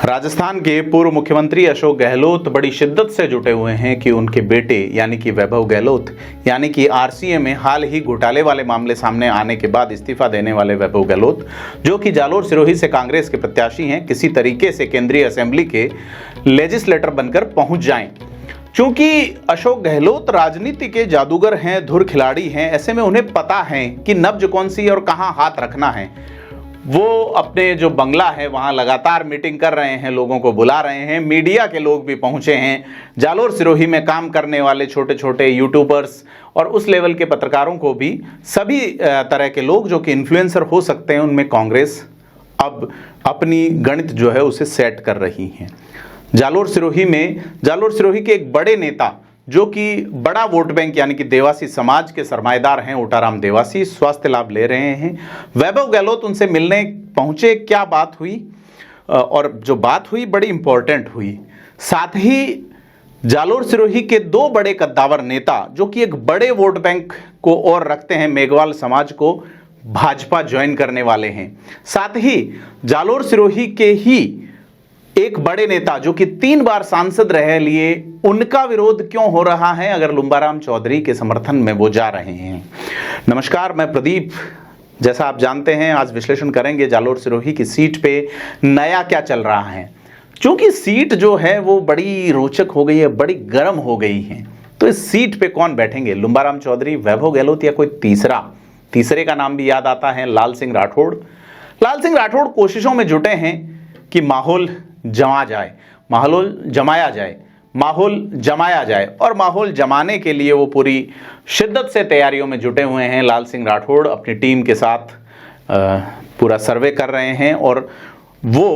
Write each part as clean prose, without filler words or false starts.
राजस्थान के पूर्व मुख्यमंत्री अशोक गहलोत बड़ी शिद्दत से जुटे हुए हैं कि उनके बेटे यानी कि वैभव गहलोत यानी कि आरसीए में हाल ही घोटाले वाले मामले सामने आने के बाद इस्तीफा देने वाले वैभव गहलोत, जो कि जालोर सिरोही से कांग्रेस के प्रत्याशी हैं, किसी तरीके से केंद्रीय असेंबली के लेजिस्लेटर बनकर पहुंच जाएं। चूंकि अशोक गहलोत राजनीति के जादूगर हैं, धुर खिलाड़ी हैं, ऐसे में उन्हें पता है कि नब्ज कौन सी और कहां हाथ रखना है। वो अपने जो बंगला है वहां लगातार मीटिंग कर रहे हैं, लोगों को बुला रहे हैं, मीडिया के लोग भी पहुंचे हैं, जालोर सिरोही में काम करने वाले छोटे छोटे यूट्यूबर्स और उस लेवल के पत्रकारों को भी, सभी तरह के लोग जो कि इन्फ्लुएंसर हो सकते हैं, उनमें कांग्रेस अब अपनी गणित जो है उसे सेट कर रही है। जालोर सिरोही के एक बड़े नेता जो कि बड़ा वोट बैंक यानी कि देवासी समाज के सरमाएदार हैं, ओटाराम देवासी, स्वास्थ्य लाभ ले रहे हैं। वैभव गहलोत उनसे मिलने पहुंचे, क्या बात हुई, और जो बात हुई बड़ी इंपॉर्टेंट हुई। साथ ही जालोर सिरोही के दो बड़े कद्दावर नेता जो कि एक बड़े वोट बैंक को और रखते हैं, मेघवाल समाज को भाजपा ज्वाइन करने वाले हैं। साथ ही जालोर सिरोही के ही एक बड़े नेता जो कि 3 बार सांसद रह लिए, उनका विरोध क्यों हो रहा है अगर लुम्बाराम चौधरी के समर्थन में वो जा रहे हैं। नमस्कार, मैं प्रदीप। जैसा आप जानते हैं, आज विश्लेषण करेंगे जालोर सिरोही की सीट पे नया क्या चल रहा है। क्योंकि सीट जो है वो बड़ी रोचक हो गई है, बड़ी गर्म हो गई है। तो इस सीट पे कौन बैठेंगे, लुम्बाराम चौधरी, वैभव गहलोत या कोई तीसरे का नाम भी याद आता है, लाल सिंह राठौड़। लाल सिंह राठौड़ कोशिशों में जुटे हैं कि माहौल जमाया जाए और माहौल जमाने के लिए वो पूरी शिद्दत से तैयारियों में जुटे हुए हैं। लाल सिंह राठौड़ अपनी टीम के साथ पूरा सर्वे कर रहे हैं और वो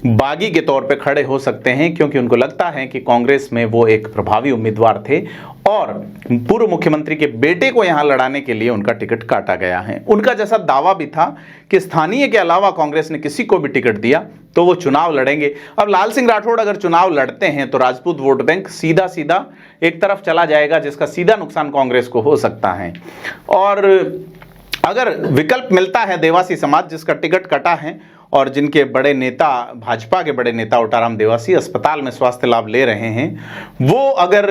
बागी के तौर पे खड़े हो सकते हैं, क्योंकि उनको लगता है कि कांग्रेस में वो एक प्रभावी उम्मीदवार थे और पूर्व मुख्यमंत्री के बेटे को यहां लड़ाने के लिए उनका टिकट काटा गया है। उनका जैसा दावा भी था कि स्थानीय के अलावा कांग्रेस ने किसी को भी टिकट दिया तो वो चुनाव लड़ेंगे। अब लाल सिंह राठौड़ अगर चुनाव लड़ते हैं तो राजपूत वोट बैंक सीधा सीधा एक तरफ चला जाएगा, जिसका सीधा नुकसान कांग्रेस को हो सकता है। और अगर विकल्प मिलता है देवासी समाज, जिसका टिकट कटा है और जिनके बड़े नेता, भाजपा के बड़े नेता ओटाराम देवासी अस्पताल में स्वास्थ्य लाभ ले रहे हैं, वो अगर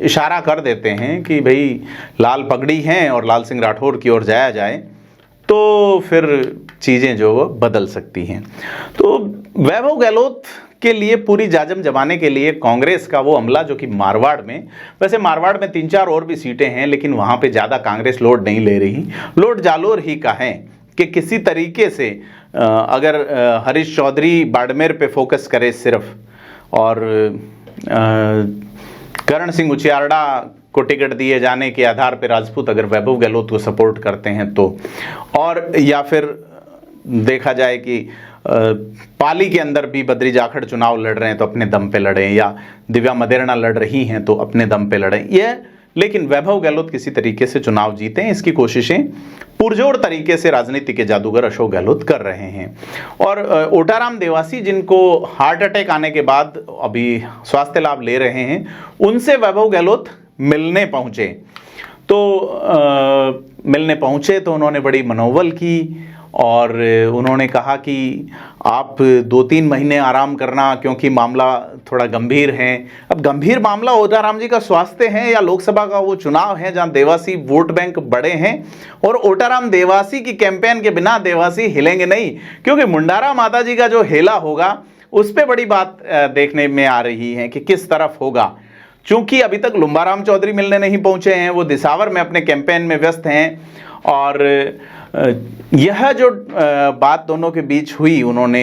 इशारा कर देते हैं कि भाई लाल पगड़ी हैं और लाल सिंह राठौड़ की ओर जाया जाए, तो फिर चीज़ें जो बदल सकती हैं। तो वैभव गहलोत के लिए पूरी जाजम जमाने के लिए कांग्रेस का वो अमला जो कि मारवाड़ में, वैसे मारवाड़ में 3-4 और भी सीटें हैं, लेकिन वहाँ पे ज़्यादा कांग्रेस लोड नहीं ले रही। लोड जालोर ही का है कि किसी तरीके से अगर हरीश चौधरी बाड़मेर पे फोकस करे सिर्फ, और करण सिंह उचियारडा को टिकट दिए जाने के आधार पर राजपूत अगर वैभव गहलोत को सपोर्ट करते हैं तो, और या फिर देखा जाए कि पाली के अंदर भी बद्री जाखड़ चुनाव लड़ रहे हैं तो अपने दम पे लड़ें, या दिव्या मदेरणा लड़ रही हैं तो अपने दम पे लड़ें, यह लेकिन वैभव गहलोत किसी तरीके से चुनाव जीते, इसकी कोशिशें पुरजोर तरीके से राजनीति के जादूगर अशोक गहलोत कर रहे हैं। और ओटाराम देवासी, जिनको हार्ट अटैक आने के बाद अभी स्वास्थ्य लाभ ले रहे हैं, उनसे वैभव गहलोत मिलने पहुंचे तो उन्होंने बड़ी मनोबल की और उन्होंने कहा कि आप 2-3 महीने आराम करना, क्योंकि मामला थोड़ा गंभीर है। अब गंभीर मामला ओटाराम जी का स्वास्थ्य है या लोकसभा का वो चुनाव है जहां देवासी वोट बैंक बड़े हैं, और ओटाराम देवासी की कैंपेन के बिना देवासी हिलेंगे नहीं, क्योंकि मुंडारा माता जी का जो हेला होगा उस पर बड़ी बात देखने में आ रही है कि किस तरफ होगा। चूंकि अभी तक लुम्बाराम चौधरी मिलने नहीं पहुंचे हैं, वो दिसावर में अपने कैंपेन में व्यस्त हैं, और यह जो बात दोनों के बीच हुई, उन्होंने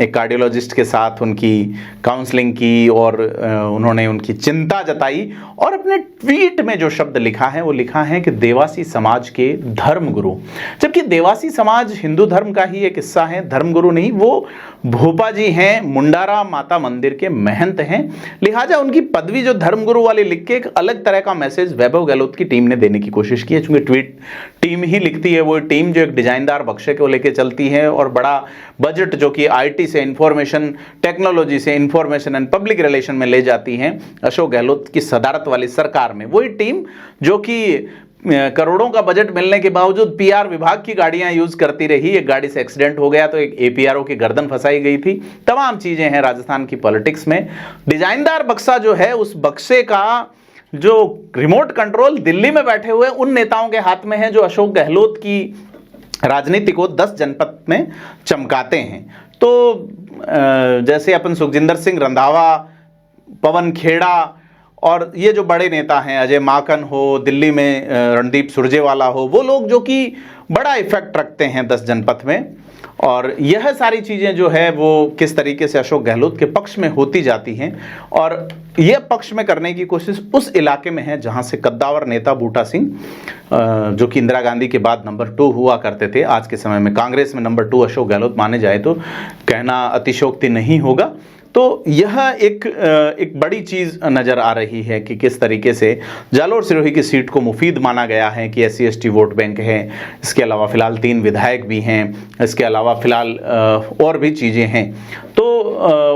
एक कार्डियोलॉजिस्ट के साथ उनकी काउंसलिंग की और उन्होंने उनकी चिंता जताई, और अपने ट्वीट में जो शब्द लिखा है वो लिखा है कि देवासी समाज के धर्मगुरु, जबकि देवासी समाज हिंदू धर्म का ही एक हिस्सा है, धर्मगुरु नहीं। वो भोपा जी हैं, मुंडारा माता मंदिर के महंत हैं, लिहाजा उनकी पदवी जो धर्मगुरु वाली लिख के एक अलग तरह का मैसेज वैभव गहलोत की टीम ने देने की कोशिश की है। चूंकि ट्वीट टीम ही लिखती है, वो टीम जो एक डिजाइनदार बक्से को लेके चलती है और बड़ा बजट जो कि आईटी से, इंफॉर्मेशन टेक्नोलॉजी से, इंफॉर्मेशन एंड पब्लिक रिलेशन में ले जाती है अशोक गहलोत की सदारत वाली सरकार में, वही टीम जो कि करोड़ों का बजट मिलने के बावजूद पीआर विभाग की गाड़ियां यूज करती रही। एक गाड़ी से एक्सीडेंट हो गया तो एक एपीआरओ की गर्दन फंसाई गई थी। तमाम चीजें हैं राजस्थान की पॉलिटिक्स में। डिजाइनदार बक्सा जो है, उस बक्से का जो रिमोट कंट्रोल दिल्ली में बैठे हुए उन नेताओं के हाथ में है जो अशोक गहलोत की राजनीति को 10 जनपद में चमकाते हैं। तो जैसे अपन सुखजिंदर सिंह रंधावा, पवन खेड़ा और ये जो बड़े नेता हैं, अजय माकन हो, दिल्ली में रणदीप सुरजेवाला हो, वो लोग जो कि बड़ा इफेक्ट रखते हैं 10 जनपद में। और यह सारी चीज़ें जो है वो किस तरीके से अशोक गहलोत के पक्ष में होती जाती हैं और यह पक्ष में करने की कोशिश उस इलाके में है जहां से कद्दावर नेता बूटा सिंह, जो कि इंदिरा गांधी के बाद नंबर 2 हुआ करते थे, आज के समय में कांग्रेस में नंबर 2 अशोक गहलोत माने जाए तो कहना अतिशयोक्ति नहीं होगा। तो यह एक बड़ी चीज़ नज़र आ रही है कि किस तरीके से जालोर सिरोही की सीट को मुफीद माना गया है कि SC/ST वोट बैंक है। इसके अलावा फ़िलहाल 3 विधायक भी हैं, इसके अलावा फ़िलहाल और भी चीज़ें हैं। तो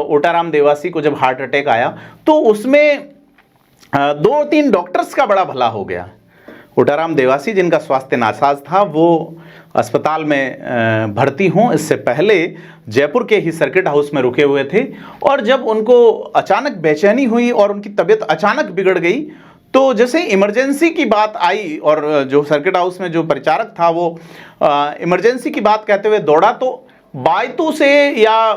ओटाराम देवासी को जब हार्ट अटैक आया तो उसमें 2-3 डॉक्टर्स का बड़ा भला हो गया। ओटाराम देवासी जिनका स्वास्थ्य नासाज था वो अस्पताल में भर्ती हों इससे पहले जयपुर के ही सर्किट हाउस में रुके हुए थे और जब उनको अचानक बेचैनी हुई और उनकी तबीयत अचानक बिगड़ गई तो जैसे इमरजेंसी की बात आई और जो सर्किट हाउस में जो परिचारक था वो इमरजेंसी की बात कहते हुए दौड़ा तो बायतू से या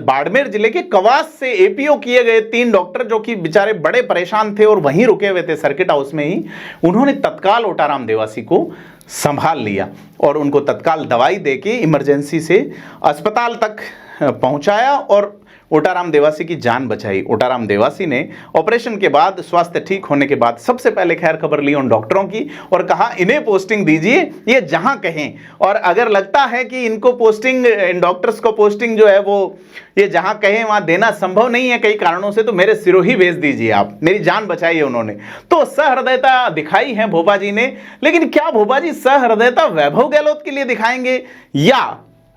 बाड़मेर जिले के कवास से एपीओ किए गए 3 डॉक्टर जो कि बेचारे बड़े परेशान थे और वहीं रुके हुए थे सर्किट हाउस में ही, उन्होंने तत्काल ओटाराम देवासी को संभाल लिया और उनको तत्काल दवाई देके इमरजेंसी से अस्पताल तक पहुंचाया और ओटाराम देवासी की जान बचाई। ओटाराम देवासी ने ऑपरेशन के बाद स्वास्थ्य ठीक होने के बाद सबसे पहले खैर खबर ली उन डॉक्टरों की और कहा इन्हें पोस्टिंग दीजिए, ये जहां कहें, और अगर लगता है कि इनको पोस्टिंग, इन डॉक्टर्स को पोस्टिंग जो है वो ये जहां कहें वहां देना संभव नहीं है कई कारणों से, तो मेरे सिरोही भेज दीजिए, आप मेरी जान बचाई है उन्होंने। तो सहृदयता दिखाई है भोपा जी ने, लेकिन क्या भोपा जी सहृदयता वैभव गहलोत के लिए दिखाएंगे या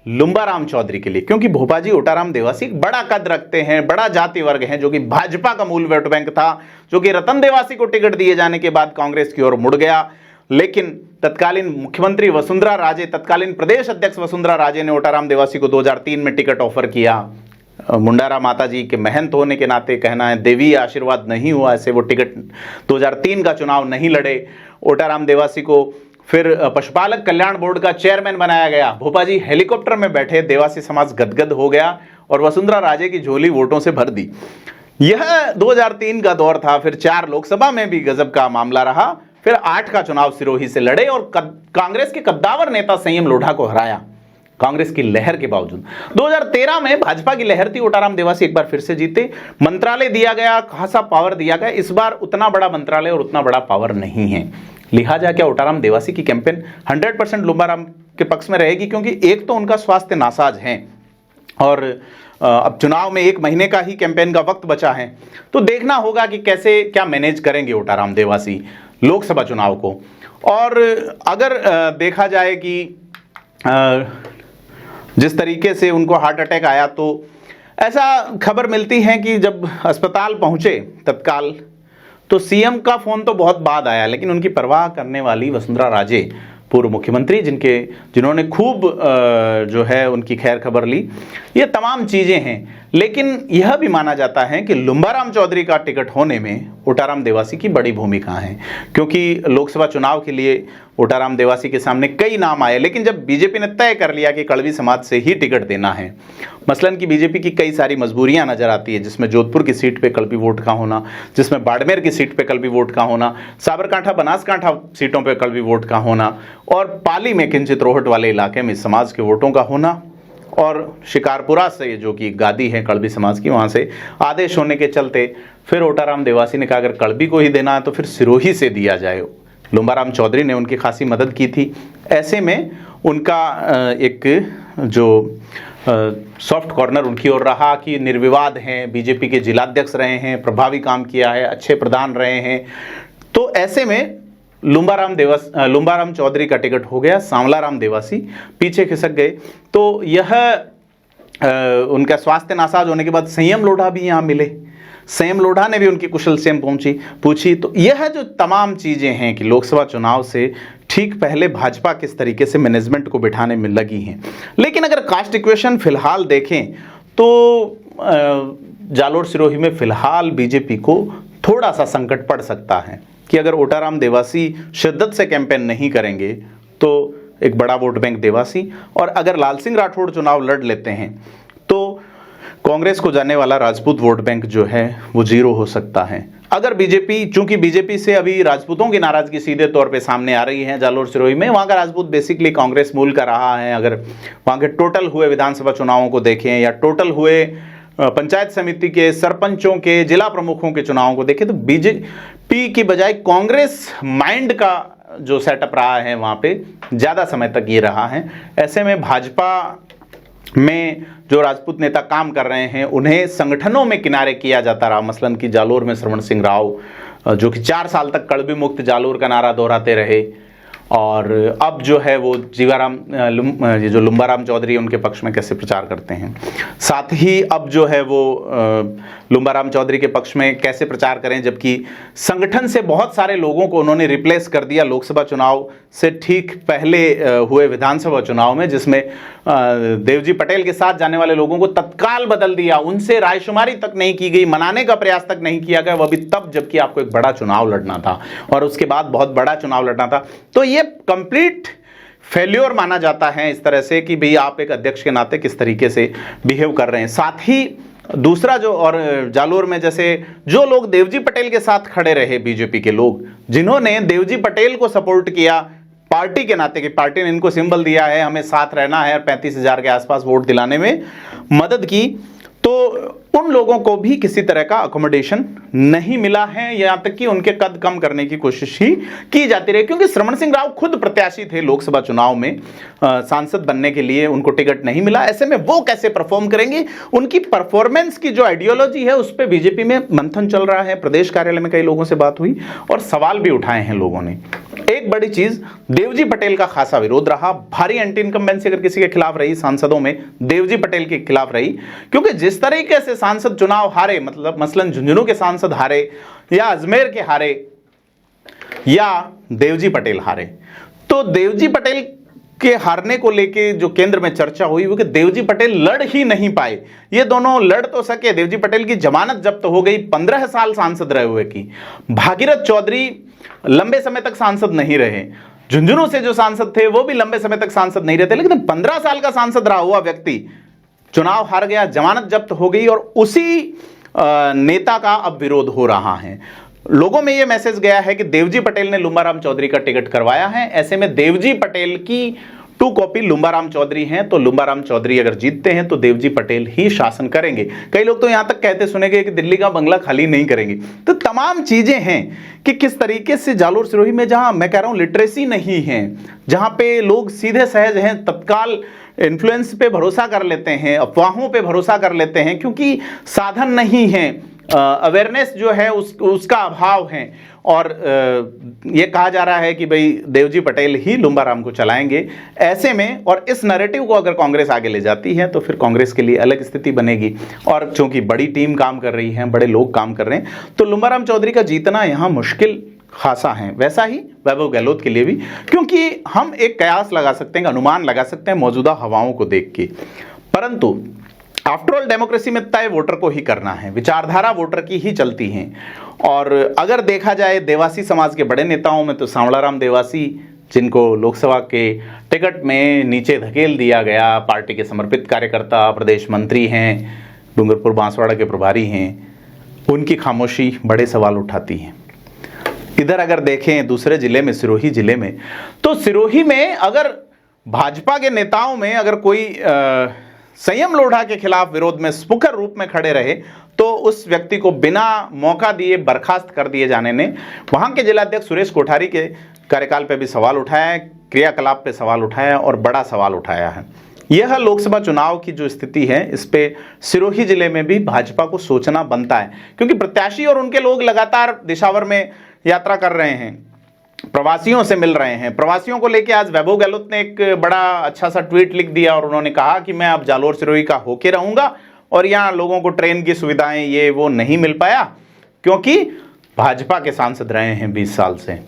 लुम्बाराम चौधरी के लिए? क्योंकि भोपा जी ओटाराम देवासी बड़ा कद रखते हैं, बड़ा जाति वर्ग हैं, जो कि भाजपा का मूल वोट बैंक था, जो कि रतन देवासी को टिकट दिए जाने के बाद कांग्रेस की ओर मुड़ गया। लेकिन तत्कालीन मुख्यमंत्री वसुंधरा राजे, तत्कालीन प्रदेश अध्यक्ष वसुंधरा राजे ने ओटाराम देवासी को 2003 में टिकट ऑफर किया। मुंडारा माता जी के महंत होने के नाते कहना है देवी आशीर्वाद नहीं हुआ, ऐसे वो टिकट 2003 का चुनाव नहीं लड़े। ओटाराम देवासी को फिर पशुपालक कल्याण बोर्ड का चेयरमैन बनाया गया। भोपा जी हेलीकॉप्टर में बैठे, देवासी समाज गदगद हो गया और वसुंधरा राजे की झोली वोटों से भर दी। यह 2003 का दौर था। फिर 4 लोकसभा में भी गजब का मामला रहा। फिर 8 का चुनाव सिरोही से लड़े और कांग्रेस के कद्दावर नेता संयम लोढ़ा को हराया, कांग्रेस की लहर के बावजूद। 2013 में भाजपा की लहर थी, ओटाराम देवासी एक बार फिर से जीते, मंत्रालय दिया गया, खासा पावर दिया गया। इस बार उतना बड़ा मंत्रालय और उतना बड़ा पावर नहीं है, लिहाजा क्या ओटाराम देवासी की कैंपेन 100% लुम्बाराम के पक्ष में रहेगी, क्योंकि एक तो उनका स्वास्थ्य नासाज है और अब चुनाव में 1 महीने का ही कैंपेन का वक्त बचा है, तो देखना होगा कि कैसे क्या मैनेज करेंगे ओटाराम देवासी लोकसभा चुनाव को। और अगर देखा जाए कि जिस तरीके से उनको हार्ट अटैक आया, तो ऐसा खबर मिलती है कि जब अस्पताल पहुंचे तत्काल तो सीएम का फोन तो बहुत बाद आया, लेकिन उनकी परवाह करने वाली वसुंधरा राजे, पूर्व मुख्यमंत्री जिन्होंने खूब जो है उनकी खैर खबर ली, ये तमाम चीजें हैं। लेकिन यह भी माना जाता है कि लुम्बाराम चौधरी का टिकट होने में ओटाराम देवासी की बड़ी भूमिका है, क्योंकि लोकसभा चुनाव के लिए ओटाराम देवासी के सामने कई नाम आए, लेकिन जब बीजेपी ने तय कर लिया कि कड़वी समाज से ही टिकट देना है, मसलन कि बीजेपी की कई सारी मजबूरियां नजर आती है, जिसमें जोधपुर की सीट पे कल्पी वोट का होना, जिसमें बाड़मेर की सीट पे कल्पी वोट का होना, साबरकांठा बनासकांठा सीटों पे कल्पी वोट का होना, और पाली में किंचित रोहट वाले इलाके में समाज के वोटों का होना, और शिकारपुरा से जो कि गादी है कड़वी समाज की, वहां से आदेश होने के चलते फिर ओटाराम देवासी ने कहा अगर कड़वी को ही देना है तो फिर सिरोही से दिया जाए। लुम्बाराम चौधरी ने उनकी खासी मदद की थी। ऐसे में उनका एक जो सॉफ्ट कॉर्नर उनकी ओर रहा कि निर्विवाद हैं, बीजेपी के जिलाध्यक्ष रहे हैं, प्रभावी काम किया है, अच्छे प्रधान रहे हैं। तो ऐसे में लुम्बाराम चौधरी का टिकट हो गया, सांवलाराम देवासी पीछे खिसक गए। तो यह उनका स्वास्थ्य नासाज होने के बाद संयम लोढ़ा भी यहाँ मिले, संयम लोढ़ा ने भी उनकी कुशल क्षेम पूछी। तो यह जो तमाम चीजें हैं कि लोकसभा चुनाव से ठीक पहले भाजपा किस तरीके से मैनेजमेंट को बिठाने में लगी हैं। लेकिन अगर कास्ट इक्वेशन फिलहाल देखें तो जालोर सिरोही में फिलहाल बीजेपी को थोड़ा सा संकट पड़ सकता है कि अगर ओटाराम देवासी शिद्दत से कैंपेन नहीं करेंगे तो एक बड़ा वोट बैंक देवासी, और अगर लाल सिंह राठौड़ चुनाव लड़ लेते हैं तो कांग्रेस को जाने वाला राजपूत वोट बैंक जो है वो 0 हो सकता है। अगर बीजेपी, चूंकि बीजेपी से अभी राजपूतों की नाराजगी सीधे तौर पे सामने आ रही है जालोर सिरोही में, वहां का राजपूत बेसिकली कांग्रेस मूल का रहा है। अगर वहां के टोटल हुए विधानसभा चुनावों को देखें या टोटल हुए पंचायत समिति के सरपंचों के, जिला प्रमुखों के चुनावों को देखें तो बीजेपी की बजाय कांग्रेस माइंड का जो सेटअप रहा है वहां पे ज्यादा समय तक ये रहा है। ऐसे में भाजपा में जो राजपूत नेता काम कर रहे हैं उन्हें संगठनों में किनारे किया जाता रहा। मसलन कि जालोर में श्रवण सिंह राव जो कि 4 साल तक कड़वी मुक्त जालोर का नारा दोहराते रहे, और अब जो है वो जीवाराम जो लुम्बाराम चौधरी उनके पक्ष में कैसे प्रचार करते हैं। साथ ही अब जो है वो लुम्बाराम चौधरी के पक्ष में कैसे प्रचार करें, जबकि संगठन से बहुत सारे लोगों को उन्होंने रिप्लेस कर दिया लोकसभा चुनाव से ठीक पहले हुए विधानसभा चुनाव में, जिसमें देवजी पटेल के साथ जाने वाले लोगों को तत्काल बदल दिया, उनसे रायशुमारी तक नहीं की गई, मनाने का प्रयास तक नहीं किया गया, वह भी तब जबकि आपको एक बड़ा चुनाव लड़ना था और उसके बाद बहुत बड़ा चुनाव लड़ना था। तो ये कंप्लीट फेल्योर माना जाता है इस तरह से कि भाई आप एक अध्यक्ष के नाते किस तरीके से बिहेव कर रहे हैं। साथ ही दूसरा जो, और जालोर में जैसे जो लोग देवजी पटेल के साथ खड़े रहे, बीजेपी के लोग जिन्होंने देवजी पटेल को सपोर्ट किया पार्टी के नाते कि पार्टी ने इनको सिंबल दिया है, हमें साथ रहना है और 35,000 के आसपास वोट दिलाने में मदद की, तो उन लोगों को भी किसी तरह का अकोमोडेशन नहीं मिला है, यहां तक कि उनके कद कम करने की कोशिश ही की जाती रही। क्योंकि श्रवण सिंह राव खुद प्रत्याशी थे लोकसभा चुनाव में, सांसद बनने के लिए उनको टिकट नहीं मिला। ऐसे में वो कैसे परफॉर्म करेंगे, उनकी परफॉर्मेंस की जो आइडियोलॉजी है उस पर बीजेपी में मंथन चल रहा है। प्रदेश कार्यालय में कई लोगों से बात हुई और सवाल भी उठाए हैं लोगों ने। एक बड़ी चीज, देवजी पटेल का खासा विरोध रहा, भारी एंटी इनकम्बेंसी अगर किसी के खिलाफ रही सांसदों में देवजी पटेल के खिलाफ रही, क्योंकि जिस तरीके से सांसद चुनाव हारे, मतलब मसलन झुंझुनू के सांसद हारे या अजमेर के हारे या देवजी पटेल हारे, तो देवजी पटेल के हारने को लेके जो केंद्र में चर्चा हुई वो कि देवजी पटेल लड़ ही नहीं पाए। ये दोनों लड़ तो सके, देवजी पटेल की जमानत जब्त हो गई, 15 साल सांसद रहे हुए की। भागीरथ चौधरी लंबे समय तक सांसद नहीं रहे, झुंझुनू से जो सांसद थे वो भी लंबे समय तक सांसद नहीं रहते, लेकिन 15 साल का सांसद रहा हुआ व्यक्ति चुनाव हार गया, जमानत जब्त हो गई, और उसी नेता का अब विरोध हो रहा है। लोगों में यह मैसेज गया है कि देवजी पटेल ने लुम्बाराम चौधरी का टिकट करवाया है। ऐसे में देवजी पटेल की 2 कॉपी लुम्बाराम चौधरी हैं, तो लुम्बाराम चौधरी अगर जीतते हैं तो देवजी पटेल ही शासन करेंगे। कई लोग तो यहां तक कहते सुने गए कि दिल्ली का बंगला खाली नहीं करेंगे। तो तमाम चीजें हैं कि किस तरीके से जालोर सिरोही में, जहां मैं कह रहा हूं लिटरेसी नहीं है, जहां पे लोग सीधे सहज हैं, तत्काल इन्फ्लुएंस पे भरोसा कर लेते हैं, अफवाहों पे भरोसा कर लेते हैं, क्योंकि साधन नहीं है, अवेयरनेस जो है उसका अभाव है, और ये कहा जा रहा है कि भाई देवजी पटेल ही लुम्बाराम को चलाएंगे। ऐसे में, और इस नैरेटिव को अगर कांग्रेस आगे ले जाती है तो फिर कांग्रेस के लिए अलग स्थिति बनेगी, और चूंकि बड़ी टीम काम कर रही है, बड़े लोग काम कर रहे हैं, तो लुम्बाराम चौधरी का जीतना यहां मुश्किल खासा है। वैसा ही वैभव गहलोत के लिए भी, क्योंकि हम एक कयास लगा सकते हैं, अनुमान लगा सकते हैं मौजूदा हवाओं को देख के, परंतु आफ्टर ऑल डेमोक्रेसी में तय वोटर को ही करना है, विचारधारा वोटर की ही चलती है। और अगर देखा जाए देवासी समाज के बड़े नेताओं में तो सांवलाराम देवासी, जिनको लोकसभा के टिकट में नीचे धकेल दिया गया, पार्टी के समर्पित कार्यकर्ता, प्रदेश मंत्री हैं, डूंगरपुर बांसवाड़ा के प्रभारी हैं, उनकी खामोशी बड़े सवाल उठाती है। इधर अगर देखें दूसरे जिले में, सिरोही जिले में, तो सिरोही में अगर भाजपा के नेताओं में अगर कोई संयम लोढ़ा के खिलाफ विरोध में स्पुकर रूप में खड़े रहे तो उस व्यक्ति को बिना मौका दिए बर्खास्त कर दिए जाने ने वहां के जिलाध्यक्ष सुरेश कोठारी के कार्यकाल पे भी सवाल उठाया है, क्रियाकलाप पे सवाल उठाया और बड़ा सवाल उठाया है। यह लोकसभा चुनाव की जो स्थिति है, इस पे सिरोही जिले में भी भाजपा को सोचना बनता है, क्योंकि प्रत्याशी और उनके लोग लगातार दिशावर में यात्रा कर रहे हैं, प्रवासियों से मिल रहे हैं। प्रवासियों को लेकर आज वैभव गहलोत ने एक बड़ा अच्छा सा ट्वीट लिख दिया और उन्होंने कहा कि मैं अब जालोर सिरोही का होके रहूंगा, और यहाँ लोगों को ट्रेन की सुविधाएं ये वो नहीं मिल पाया, क्योंकि भाजपा के सांसद रहे हैं 20 साल से।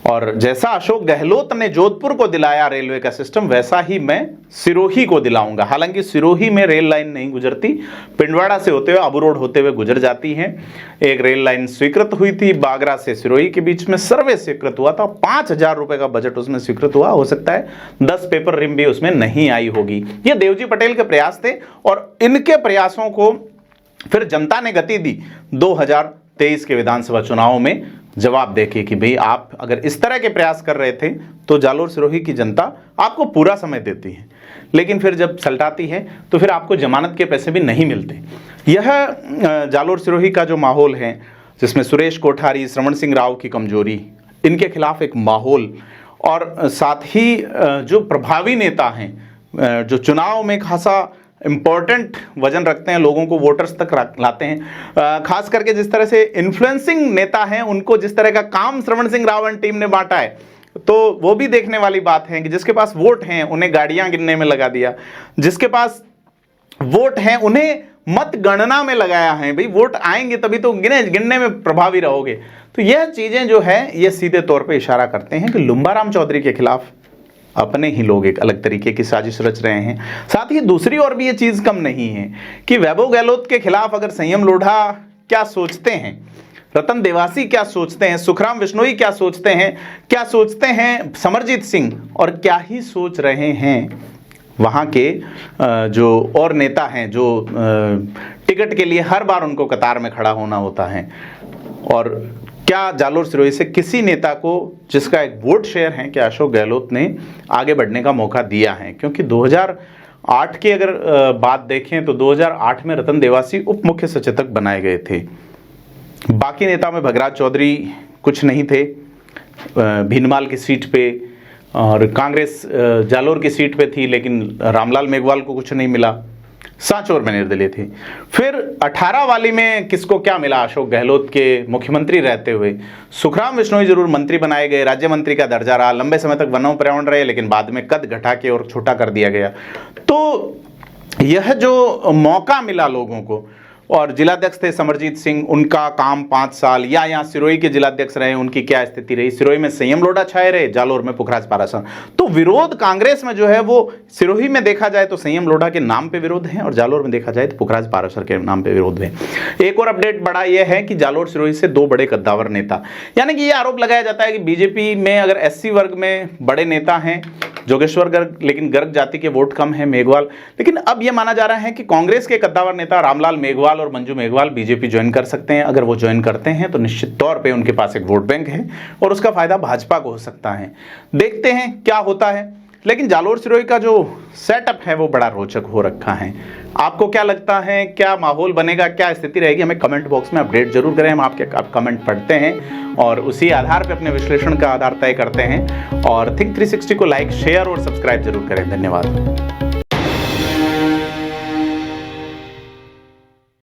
और जैसा अशोक गहलोत ने जोधपुर को दिलाया रेलवे का सिस्टम, वैसा ही मैं सिरोही को दिलाऊंगा। हालांकि सिरोही में रेल लाइन नहीं गुजरती, पिंडवाड़ा से होते हुए अबू रोड होते हुए गुजर जाती है। एक रेल लाइन स्वीकृत हुई थी बागरा से सिरोही के बीच में, सर्वे स्वीकृत हुआ था, 5,000 रुपए का बजट उसमें स्वीकृत हुआ। हो सकता है 10 पेपर रिम भी उसमें नहीं आई होगी। ये देवजी पटेल के प्रयास थे और इनके प्रयासों को फिर जनता ने गति दी 2023 के विधानसभा चुनाव में, जवाब देके कि भाई आप अगर इस तरह के प्रयास कर रहे थे तो जालोर सिरोही की जनता आपको पूरा समय देती है, लेकिन फिर जब सलटाती है तो फिर आपको जमानत के पैसे भी नहीं मिलते। यह जालोर सिरोही का जो माहौल है, जिसमें सुरेश कोठारी, श्रवण सिंह राव की कमजोरी, इनके खिलाफ एक माहौल, और साथ ही जो प्रभावी नेता हैं जो चुनाव में खासा इम्पोर्टेंट वजन रखते हैं, लोगों को वोटर्स तक लाते हैं, खास करके जिस तरह से इन्फ्लुएंसिंग नेता हैं, उनको जिस तरह का काम श्रवण सिंह रावण टीम ने बांटा है, तो वो भी देखने वाली बात है कि जिसके पास वोट हैं उन्हें गाड़ियां गिनने में लगा दिया, जिसके पास वोट हैं उन्हें मत गणना में लगाया है। भाई वोट आएंगे तभी तो गिनने में प्रभावी रहोगे। तो यह चीजें जो है ये सीधे तौर पर इशारा करते हैं कि लुम्बाराम चौधरी के खिलाफ अपने ही लोग एक अलग तरीके की साजिश रच रहे हैं। साथ ही दूसरी ओर भी ये चीज कम नहीं है कि वैभव गहलोत के खिलाफ अगर संयम लोढ़ा क्या सोचते हैं, रतन देवासी क्या सोचते हैं, सुखराम बिश्नोई क्या सोचते हैं समरजीत सिंह, और क्या ही सोच रहे हैं वहां के जो और नेता हैं जो टिकट के लिए हर बार उनको कतार में खड़ा होना होता है। और क्या जालोर सिरोही से किसी नेता को जिसका एक वोट शेयर है, क्या अशोक गहलोत ने आगे बढ़ने का मौका दिया है? क्योंकि 2008 की अगर बात देखें तो 2008 में रतन देवासी उप मुख्य सचेतक बनाए गए थे। बाकी नेता में भगराज चौधरी कुछ नहीं थे भीनमाल की सीट पे, और कांग्रेस जालोर की सीट पे थी, लेकिन रामलाल मेघवाल को कुछ नहीं मिला, सांचौर में निर्दलीय थे। फिर 18 वाली में किसको क्या मिला? अशोक गहलोत के मुख्यमंत्री रहते हुए सुखराम बिश्नोई जरूर मंत्री बनाए गए, राज्य मंत्री का दर्जा रहा, लंबे समय तक वन पर्यावरण रहे, लेकिन बाद में कद घटा के और छोटा कर दिया गया। तो यह जो मौका मिला लोगों को, और जिलाध्यक्ष थे समरजीत सिंह, उनका काम 5 साल, या यहाँ सिरोही के जिलाध्यक्ष रहे, उनकी क्या स्थिति रही? सिरोही में संयम लोढ़ा छाए रहे, जालोर में पुखराज पाराशर। तो विरोध कांग्रेस में जो है वो सिरोही में देखा जाए तो संयम लोढ़ा के नाम पे विरोध है, और जालोर में देखा जाए तो पुखराज पाराशर के नाम पे विरोध है। एक और अपडेट बड़ा यह है कि जालोर सिरोही से 2 बड़े कद्दावर नेता, यानी कि यह आरोप लगाया जाता है कि बीजेपी में अगर एससी वर्ग में बड़े नेता हैं जोगेश्वर गर्ग, लेकिन गर्ग जाति के वोट कम है, मेघवाल, लेकिन अब यह माना जा रहा है कि कांग्रेस के कद्दावर नेता रामलाल मेघवाल और मंजू मेघवाल बीजेपी ज्वाइन कर सकते हैं। अगर वो ज्वाइन करते हैं तो निश्चित तौर पे उनके पास एक वोट बैंक है और उसका फायदा भाजपा को हो सकता है। देखते हैं क्या होता है, लेकिन जालोर सिरोही का जो सेटअप है वो बड़ा रोचक हो रखा है। आपको क्या लगता है, क्या माहौल बनेगा, क्या स्थिति रहेगी? हमें कमेंट बॉक्स में अपडेट जरूर करें, हम आपके कमेंट पढ़ते हैं और उसी आधार पर अपने विश्लेषण का आधार तय करते हैं। और थिंक 360 को लाइक, शेयर और सब्सक्राइब जरूर करें। धन्यवाद।